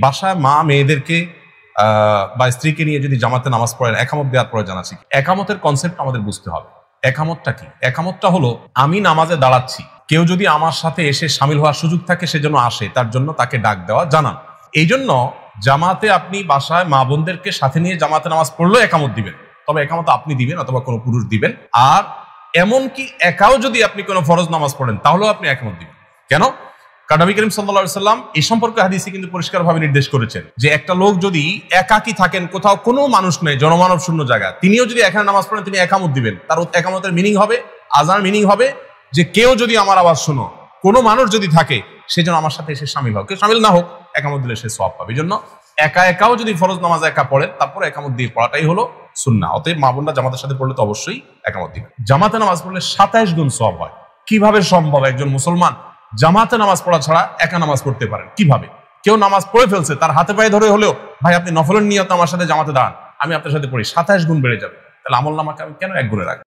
বাসায় মা মেয়েদেরকে বা স্ত্রীকে নিয়ে যদি জামাতে নামাজ পড়েন, একামত দেওয়ার পরে জানাচ্ছি, একামতের কনসেপ্ট আমাদের বুঝতে হবে। একামতটা কি? একামতটা হলো আমি নামাজে দাঁড়াচ্ছি, কেউ যদি আমার সাথে এসে শামিল হওয়ার সুযোগ থাকে সেজন্য আসে, তার জন্য তাকে ডাক দেওয়া, জানান। এই জন্য জামাতে আপনি বাসায় মা বোনদেরকে সাথে নিয়ে জামাতে নামাজ পড়লেও একামত দিবেন, তবে একামত আপনি দিবেন অথবা কোনো পুরুষ দিবেন। আর এমনকি একাও যদি আপনি কোনো ফরজ নামাজ পড়েন তাহলেও আপনি একামত দিবেন। কেন? কারণ নবী করিম সাল্লাল্লাহু আলাইহি সাল্লাম এই সম্পর্কে হাদিসে কিন্তু পরিষ্কারভাবে নির্দেশ করেছেন যে একটা লোক যদি একাকী থাকেন, কোথাও কোনো মানুষ নেই, জনমানব শূন্য জায়গা, তিনিও যদি এখানে নামাজ পড়েন তিনি একামত দিবেন। তার একামতের মিনিং হবে, আজান মিনিং হবে যে কেউ যদি আমার আওয়াজ শোনো, কোনো মানুষ যদি থাকে সেজন্য আমার সাথে এসে শামিল হোক, কেউ শামিল না হোক একামত দিলে সে সওয়াব পাবে। এই জন্য একা একাও যদি ফরজ নামাজ একা পড়েন তারপরে একামত দিয়ে পড়াটাই হলো সুন্নাহ। অতএব মা বোনরা জামাতের সাথে পড়লে তো অবশ্যই একামত দিবেন। জামাতে নামাজ পড়লে 27 গুণ সওয়াব হয়। কিভাবে সম্ভব একজন মুসলমান জামাতে নামাজ পড়া ছাড়া একা নামাজ পড়তে পারেন? কিভাবে? কেউ নামাজ পড়ে ফেলছে, তার হাতে পায়ে ধরে হলেও ভাই আপনি নফলের নিয়ত আমার সাথে জামাতে দাঁড়ান, আমি আপনার সাথে পড়ি, 27 গুণ বেড়ে যাবে। তাহলে আমল নামাকে আমি কেন 1 গুণে রাখবো?